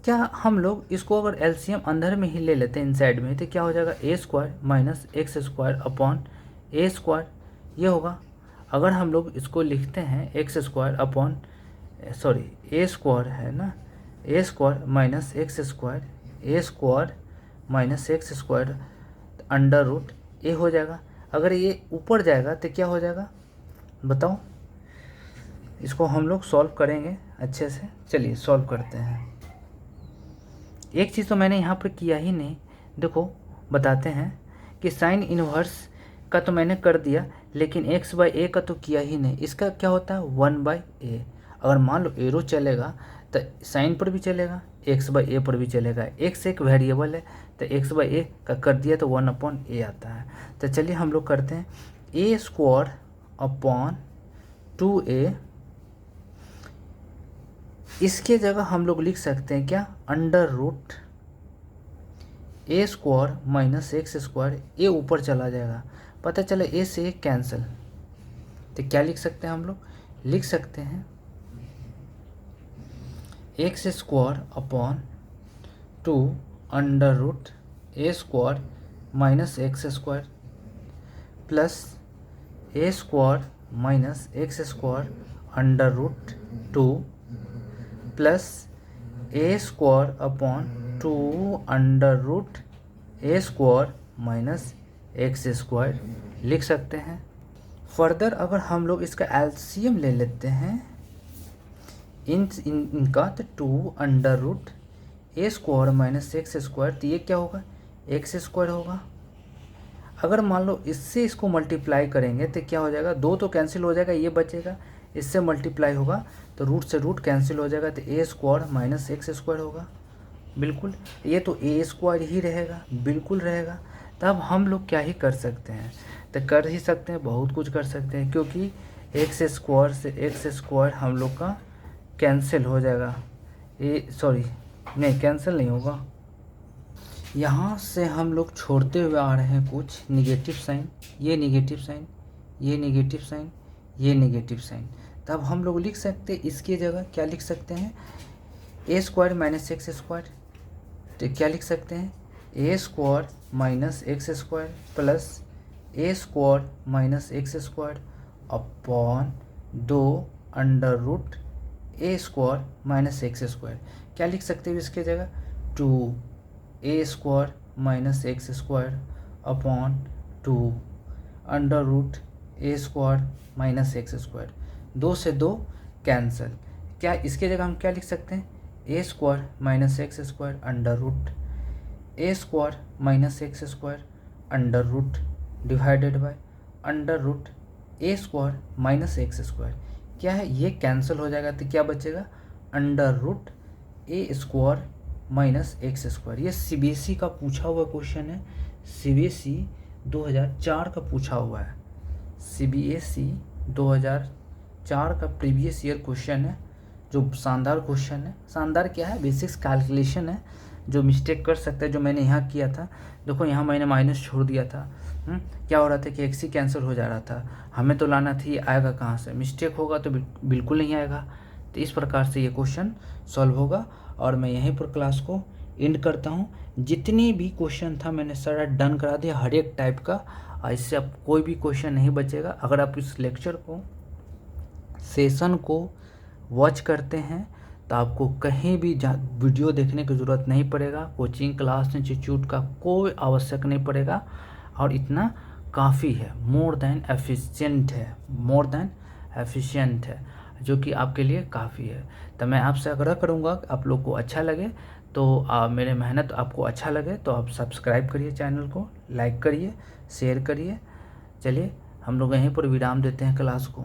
क्या हम लोग इसको अगर एलसीएम अंदर में ही ले लेते हैं इनसाइड में, तो क्या हो जाएगा, a² - x² अपॉन a², ये होगा। अगर हम लोग इसको लिखते हैं x² अपॉन a² है ना, a² - x² a² - x² under root ए हो जाएगा। अगर ये ऊपर जाएगा तो क्या हो जाएगा बताओ, इसको हम लोग सॉल्व करेंगे अच्छे से। चलिए सॉल्व करते हैं। एक चीज़ तो मैंने यहाँ पर किया ही नहीं, देखो बताते हैं कि साइन इनवर्स का तो मैंने कर दिया, लेकिन x/a का तो किया ही नहीं। इसका क्या होता है 1/a, अगर मान लो एरो चलेगा तो साइन पर भी चलेगा, एक्स बाई ए पर भी चलेगा। एक्स एक वेरिएबल है तो एक्स बाई ए का कर दिया तो 1/a आता है। तो चलिए हम लोग करते हैं a स्क्वायर अपॉन 2a, इसके जगह हम लोग लिख सकते हैं क्या, under root a square minus x square, A ऊपर चला जाएगा, पता चला a से एक कैंसिल, तो क्या लिख सकते हैं हम लोग, लिख सकते हैं x square upon 2 under root a square minus x square plus a square minus x square under root 2 plus a square upon 2 under root a square minus x square लिख सकते हैं। फर्दर अगर हम लोग इसका एलसीएम ले लेते हैं इनका, तो 2 under root a square minus x square, तो ये क्या होगा, एक्स स्क्वायर होगा। अगर मान लो इससे इसको मल्टीप्लाई करेंगे तो क्या हो जाएगा, 2 तो कैंसिल हो जाएगा, ये बचेगा, इससे मल्टीप्लाई होगा तो रूट से रूट कैंसिल हो जाएगा, तो a square minus x square होगा। बिल्कुल, ये तो a स्क्वायर ही रहेगा, बिल्कुल रहेगा। तब हम लोग क्या ही कर सकते हैं, तो कर ही सकते हैं, बहुत कुछ कर सकते हैं, क्योंकि एक्स स्क्वायर से एक्स स्क्वायर हम लोग का कैंसिल हो जाएगा, नहीं कैंसिल नहीं होगा। यहाँ से हम लोग छोड़ते हुए आ रहे हैं कुछ निगेटिव साइन, ये निगेटिव साइन, ये निगेटिव साइन, ये निगेटिव साइन। तब हम लोग लिख सकते हैं इसकी जगह क्या लिख सकते हैं, a square minus x square, तो क्या लिख सकते हैं, a square minus x square plus a square minus x square upon 2 under root a square minus x square. क्या लिख सकते हैं इसके जगह, 2a square minus x square upon 2 under root a square minus x square, 2 से 2 cancel. क्या इसके जगह हम क्या लिख सकते हैं, a square minus x square under root a square minus x square under root divided by under root a square minus x square. क्या है, ये कैंसिल हो जाएगा, तो क्या बचेगा, under root a square minus x square. ये CBSE का पूछा हुआ क्वेश्चन है, सीबीएसई 2004 का पूछा हुआ है, सीबीएसई 2004 का प्रीवियस ईयर क्वेश्चन है, जो शानदार क्वेश्चन है। शानदार क्या है, बेसिक्स कैलकुलेशन है, जो मिस्टेक कर सकता है, जो मैंने यहाँ किया था। देखो यहाँ मैंने माइनस छोड़ दिया था, क्या हो रहा था कि एक्स ही कैंसिल हो जा रहा था, हमें तो लाना थी, आएगा कहाँ से, मिस्टेक होगा तो बिल्कुल नहीं आएगा। तो इस प्रकार से ये क्वेश्चन सॉल्व होगा, और मैं यहीं पर क्लास को एंड करता हूँ। जितनी भी क्वेश्चन था मैंने सारा डन करा दिया, हर एक टाइप का, इससे अब कोई भी क्वेश्चन नहीं बचेगा। अगर आप इस लेक्चर को, सेशन को वॉच करते हैं तो आपको कहीं भी वीडियो देखने की ज़रूरत नहीं पड़ेगा, कोचिंग क्लास इंस्टीट्यूट का कोई आवश्यक नहीं पड़ेगा, और इतना काफ़ी है, मोर देन एफिशिएंट है, मोर देन एफिशिएंट है, जो कि आपके लिए काफ़ी है। तो मैं आपसे आग्रह करूँगा आप लोग को अच्छा लगे तो मेरे मेहनत आपको अच्छा लगे तो आप सब्सक्राइब करिए, चैनल को लाइक करिए, शेयर करिए। चलिए हम लोग यहीं पर विराम देते हैं क्लास को।